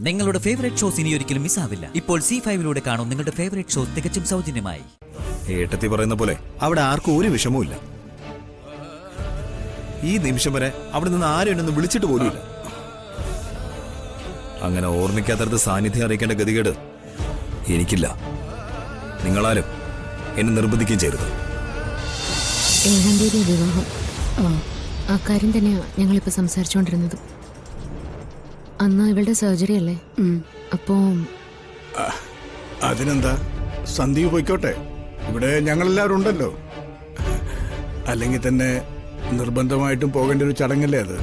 നിങ്ങളുടെ favourite shows ഇനി ഒരിക്കലും മിസ്സാവില്ല. ഇപ്പോൾ C5 കാണും നിങ്ങളുടെ ഫേവറേറ്റ് ഷോസ് തികച്ചും സൗജന്യമായി. ഏട്ടത്തി പറയുന്ന പോലെ അവിടെ ആർക്കും ഒരു വിഷമവുമില്ല. ഈ നിമിഷം വരെ അവിടെ നിന്ന് ആരും എന്നെ വിളിച്ചിട്ട് പോലുമില്ല. അങ്ങനെ ഓർമ്മിക്കാത്തടത്ത് സാന്നിധ്യം അറിയിക്കേണ്ട ഗതികേട് എനിക്കില്ല. നിങ്ങളാരും എന്നെ നിർബന്ധിക്കുകയും ചെയ്യരുത്. 7-ാം തീയതി വിവാഹം. ആ കാര്യം തന്നെയാ ഞങ്ങളിപ്പോൾ സംസാരിച്ചുകൊണ്ടിരുന്നത്. അന്ന് ഇവളുടെ സർജറി അല്ലേ? അപ്പോ അതിനെന്താ, സന്ദീപ് പോയിക്കോട്ടെ, ഇവിടെ ഞങ്ങളെല്ലാവരും ഉണ്ടല്ലോ. അല്ലെങ്കിൽ തന്നെ നിർബന്ധമായിട്ടും പോകേണ്ട ഒരു ചടങ്ങല്ലേ അത്.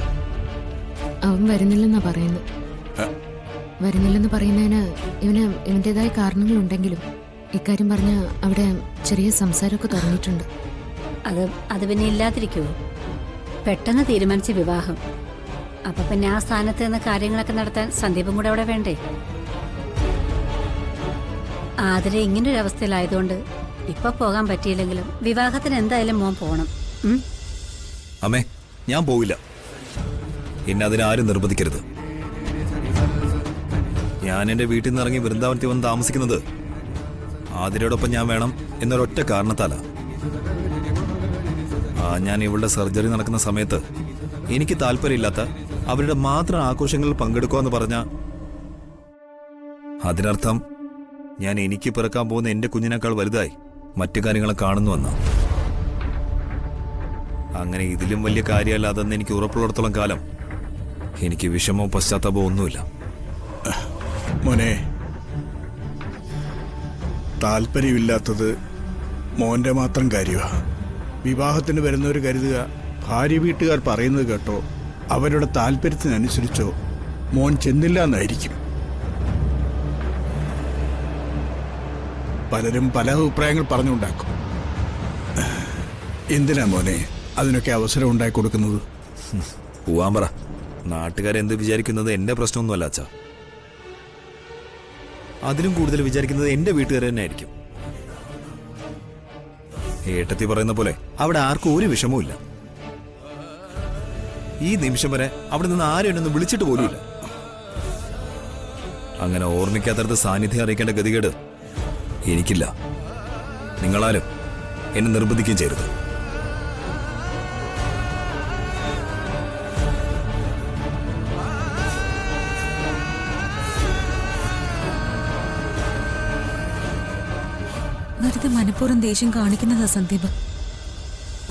അവൻ വരുന്നില്ലെന്നാ പറയുന്നത്. വരുന്നില്ലെന്ന് പറയുന്നതിന് ഇവന്റേതായ കാരണങ്ങളുണ്ടെങ്കിലും ഇക്കാര്യം പറഞ്ഞ അവിടെ ചെറിയ സംസാരമൊക്കെ തുടങ്ങിയിട്ടുണ്ട്. അത് പിന്നെ ഇല്ലാതിരിക്കുമോ? പെട്ടെന്ന് തീരുമാനിച്ച വിവാഹം. അപ്പൊ പിന്നെ ആ സ്ഥാനത്ത് നിന്ന് കാര്യങ്ങളൊക്കെ നടത്താൻ സന്ദീപും കൂടെ അവിടെ വേണ്ടേ? ആതിരെ ഇങ്ങനൊരു അവസ്ഥയിലായതുകൊണ്ട് ഇപ്പൊ പോകാൻ പറ്റിയില്ലെങ്കിലും വിവാഹത്തിന് എന്തായാലും മോൻ പോണം. അമ്മേ, ഞാൻ പോവില്ല. എന്നെ അതിനാരും നിർബന്ധിക്കരുത്. ഞാൻ എന്റെ വീട്ടിൽ നിന്ന് ഇറങ്ങി വൃന്ദാവനത്തിൽ വന്ന് താമസിക്കുന്നത് ആതിരയോടൊപ്പം ഞാൻ വേണം എന്നൊരൊറ്റ കാരണത്താലാ. ഞാൻ ഇവളുടെ സർജറി നടക്കുന്ന സമയത്ത് എനിക്ക് താല്പര്യമില്ലാത്ത അവരുടെ മാത്രം ആഘോഷങ്ങളിൽ പങ്കെടുക്കുമെന്ന് പറഞ്ഞ അതിനർത്ഥം ഞാൻ എനിക്ക് പിറക്കാൻ പോകുന്ന എന്റെ കുഞ്ഞിനേക്കാൾ വലുതായി മറ്റു കാര്യങ്ങളെ കാണുന്നുവെന്ന. അങ്ങനെ ഇതിലും വലിയ കാര്യമല്ലാതെന്ന് എനിക്ക് ഉറപ്പുള്ളിടത്തോളം കാലം എനിക്ക് വിഷമോ പശ്ചാത്താപമോ ഒന്നുമില്ല. മോനെ, താല്പര്യമില്ലാത്തത് മോന്റെ മാത്രം കാര്യമാണ്. വിവാഹത്തിന് വരുന്നവർ കരുതുക ഭാര്യ വീട്ടുകാർ പറയുന്നത് കേട്ടോ അവരുടെ താല്പര്യത്തിനനുസരിച്ചോ മോൻ ചെന്നില്ല എന്നായിരിക്കും. പലരും പല അഭിപ്രായങ്ങൾ പറഞ്ഞുണ്ടാക്കും. എന്തിനാ മോനെ അതിനൊക്കെ അവസരം ഉണ്ടാക്കി കൊടുക്കുന്നത്? പോവാൻ പറ. നാട്ടുകാരെന്ത് വിചാരിക്കുന്നത് എന്റെ പ്രശ്നമൊന്നുമല്ല അച്ഛാ. അതിലും കൂടുതൽ വിചാരിക്കുന്നത് എന്റെ വീട്ടുകാർ തന്നെ ആയിരിക്കും. ഏട്ടത്തി പറയുന്ന പോലെ അവിടെ ആർക്കും ഒരു വിഷമവുമില്ല. ഈ നിമിഷം വരെ അവിടെ നിന്ന് ആരും എന്നെ വിളിച്ചിട്ട് പോലുമില്ല. അങ്ങനെ ഓർമ്മിക്കാത്തടത്ത് സാന്നിധ്യം അറിയിക്കേണ്ട ഗതികേട് എനിക്കില്ല. നിങ്ങളാരും എന്നെ നിർബന്ധിക്കുകയും ചെയ്യരുത്. വെറുതെ മനഃപൂർവ്വം ദേഷ്യം കാണിക്കുന്നതാ സന്ദീപ്.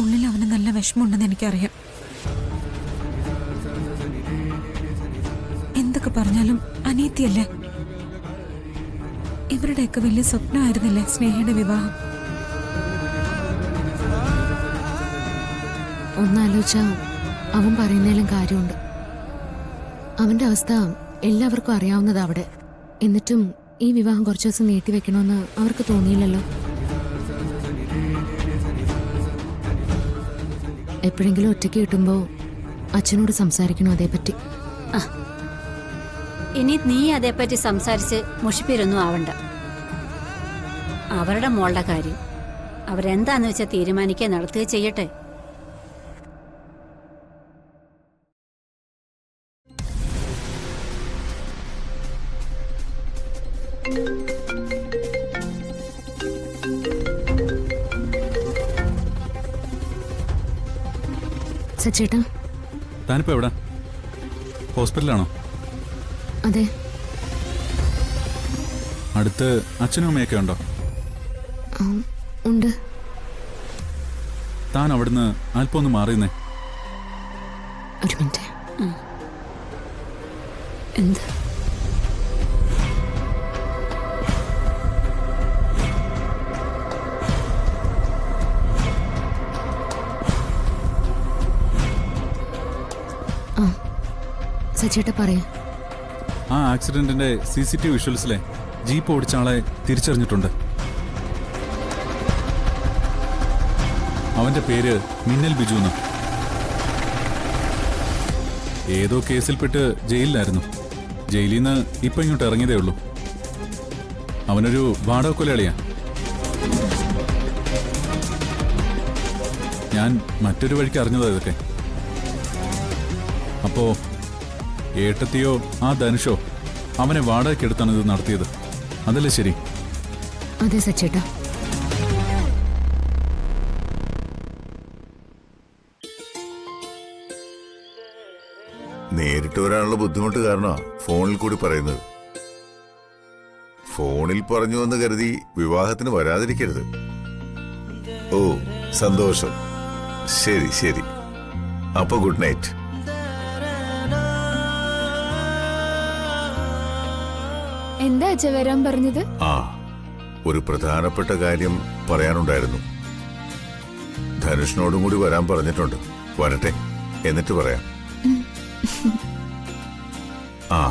ഉള്ളിൽ അവന് നല്ല വിഷമമുണ്ടെന്ന് എനിക്കറിയാം. എന്തൊക്കെ പറഞ്ഞാലും അനിയത്തിയല്ലേ. ഇവരുടെയൊക്കെ വലിയ സ്വപ്നമായിരുന്നില്ലേ സ്നേഹയുടെ വിവാഹം? ഒന്നാലോചിച്ച അവൻ പറയുന്നതിലും കാര്യമുണ്ട്. അവന്റെ അവസ്ഥ എല്ലാവർക്കും അറിയാവുന്നതാ അവിടെ. എന്നിട്ടും ഈ വിവാഹം കുറച്ചു ദിവസം നീട്ടിവെക്കണമെന്ന് അവർക്ക് തോന്നിയില്ലല്ലോ. എപ്പോഴെങ്കിലും ഒറ്റയ്ക്ക് കിട്ടുമ്പോൾ അച്ഛനോട് സംസാരിക്കണോ അതേപ്പറ്റി? ഇനി നീ അതേപ്പറ്റി സംസാരിച്ച് മുഷിപ്പേരൊന്നും ആവണ്ട. അവരുടെ മോളുടെ കാര്യം അവരെന്താന്ന് വെച്ചാൽ തീരുമാനിക്കാൻ നടത്തുക ചെയ്യട്ടെ. സച്ചേട്ടാ, താനിപ്പോ എവിടെ? ഹോസ്പിറ്റലാണോ? അതെ. അടുത്ത് അച്ഛനും അമ്മയൊക്കെ ഉണ്ടോ? ഉണ്ട്. താൻ അവിടുന്ന് അല്പം ഒന്ന് മാറിയുന്നേ. ഒരു മിനിറ്റ്. എന്താ? സച്ചേട്ടാ പറയാ. ആ ആക്സിഡന്റിന്റെ CCTV വിഷ്വൽസിലെ ജീപ്പ് ഓടിച്ച ആളെ തിരിച്ചറിഞ്ഞിട്ടുണ്ട്. അവന്റെ പേര് മിന്നൽ ബിജു എന്ന്. ഏതോ കേസിൽപ്പെട്ട് ജയിലിലായിരുന്നു. ജയിലിൽ നിന്ന് ഇപ്പൊ ഇങ്ങോട്ട് ഇറങ്ങിയതേ ഉള്ളൂ. അവനൊരു വാടക കൊലയാളിയാ. ഞാൻ മറ്റൊരു വഴിക്ക് അറിഞ്ഞതാ ഇതൊക്കെ. അപ്പോ ഏട്ടത്തിയോ ആ ധനുഷോ അവനെ വാടകയ്ക്കെടുത്താണ് ഇത് നടത്തിയത്. അതല്ലേ ശരി? അതെ സച്ചേട്ടാ. നേരിട്ട് വരാനുള്ള ബുദ്ധിമുട്ട് കാരണമാണ് ഫോണിൽ കൂടി പറയുന്നത്. ഫോണിൽ പറഞ്ഞു എന്ന് കരുതി വിവാഹത്തിന് വരാതിരിക്കരുത്. ഓ, സന്തോഷം. ശരി ശരി, അപ്പൊ ഗുഡ് നൈറ്റ്. എന്താ അച്ഛ വരാൻ പറഞ്ഞത്? ആ, ഒരു പ്രധാനപ്പെട്ട കാര്യം പറയാനുണ്ടായിരുന്നു. ധനുഷിനോടും കൂടി വരാൻ പറഞ്ഞിട്ടുണ്ട്. വരട്ടെ, എന്നിട്ട് പറയാം. ആ,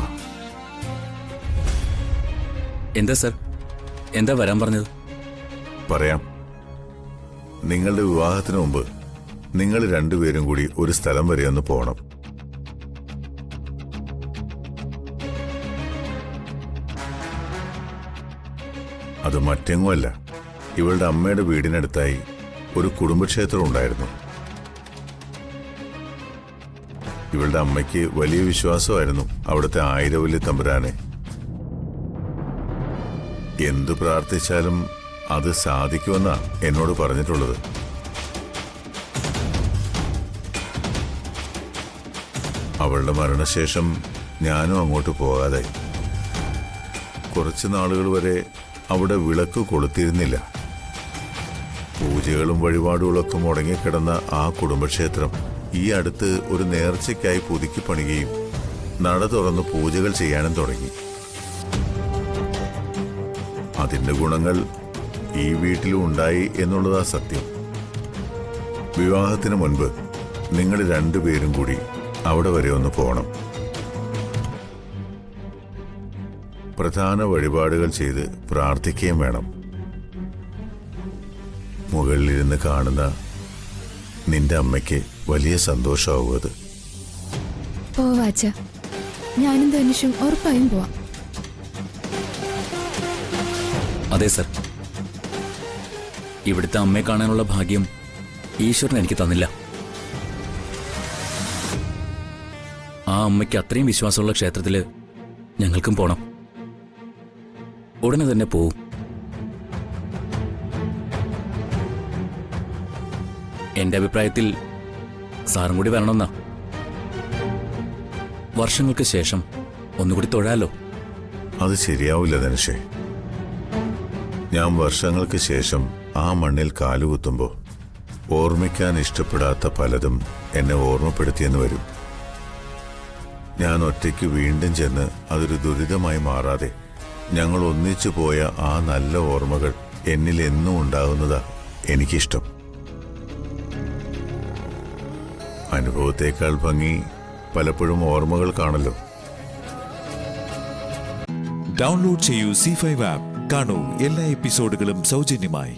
എന്താ സർ, എന്താ വരാൻ പറഞ്ഞത്? പറയാം. നിങ്ങളുടെ വിവാഹത്തിന് മുമ്പ് നിങ്ങൾ രണ്ടുപേരും കൂടി ഒരു സ്ഥലം വരെ ഒന്ന് പോകണം. അത് മറ്റെങ്ങുമല്ല, ഇവളുടെ അമ്മയുടെ വീടിനടുത്തായി ഒരു കുടുംബക്ഷേത്രം ഉണ്ടായിരുന്നു. ഇവളുടെ അമ്മയ്ക്ക് വലിയ വിശ്വാസമായിരുന്നു അവിടുത്തെ ആയിരവല്ലി തമ്പുരാനെ. എന്തു പ്രാർത്ഥിച്ചാലും അത് സാധിക്കുമെന്നാ എന്നോട് പറഞ്ഞിട്ടുള്ളത്. അവളുടെ മരണശേഷം ഞാനും അങ്ങോട്ട് പോകാതെ കുറച്ച് നാളുകൾ വരെ അവിടെ വിളക്ക് കൊളുത്തിരുന്നില്ല. പൂജകളും വഴിപാടുകളൊക്കെ മുടങ്ങിക്കിടന്ന ആ കുടുംബക്ഷേത്രം ഈ അടുത്ത് ഒരു നേർച്ചയ്ക്കായി പുതുക്കി പണിയുകയും നട തുറന്ന് പൂജകൾ ചെയ്യാനും തുടങ്ങി. അതിന്റെ ഗുണങ്ങൾ ഈ വീട്ടിലും ഉണ്ടായി എന്നുള്ളതാ സത്യം. വിവാഹത്തിന് മുൻപ് നിങ്ങൾ രണ്ടുപേരും കൂടി അവിടെ വരെ ഒന്ന് പോകണം. പ്രധാന വഴിപാടുകൾ ചെയ്ത് പ്രാർത്ഥിക്കുകയും വേണം. മുകളിലിരുന്ന് കാണുന്ന നിന്റെ അമ്മയ്ക്ക് വലിയ സന്തോഷമാവും അത്. പോവാച്ച, ഞാനും ധനുഷും ഉറപ്പായും പോവാം. അതെ സർ, ഇവിടുത്തെ അമ്മയെ കാണാനുള്ള ഭാഗ്യം ഈശ്വരൻ എനിക്ക് തന്നില്ല. ആ അമ്മയ്ക്ക് അത്രയും വിശ്വാസമുള്ള ക്ഷേത്രത്തില് ഞങ്ങൾക്കും പോണം. ഉടനെ തന്നെ പോവും. എന്റെ അഭിപ്രായത്തിൽ സാറും കൂടി വരണമെന്നാ. വർഷങ്ങൾക്ക് ശേഷം ഒന്നുകൂടി തൊഴാലോ. അത് ശരിയാവില്ല ധനുഷേ. ഞാൻ വർഷങ്ങൾക്ക് ശേഷം ആ മണ്ണിൽ കാലുകുത്തുമ്പോൾ ഓർമ്മിക്കാൻ ഇഷ്ടപ്പെടാത്ത പലതും എന്നെ ഓർമ്മപ്പെടുത്തിയെന്ന് വരും. ഞാൻ ഒറ്റയ്ക്ക് വീണ്ടും ചെന്ന് അതൊരു ദുരിതമായി മാറാതെ ഞങ്ങൾ ഒന്നിച്ചു പോയ ആ നല്ല ഓർമ്മകൾ എന്നിൽ എന്നും ഉണ്ടാകുന്നതാ എനിക്കിഷ്ടം. അനുഭവത്തേക്കാൾ ഭംഗി പലപ്പോഴും ഓർമ്മകൾ കാണല്ലോ. ഡൗൺലോഡ് ചെയ്യൂ C5 ആപ്പ്. കാണൂ എല്ലാ എപ്പിസോഡുകളും സൗജന്യമായി.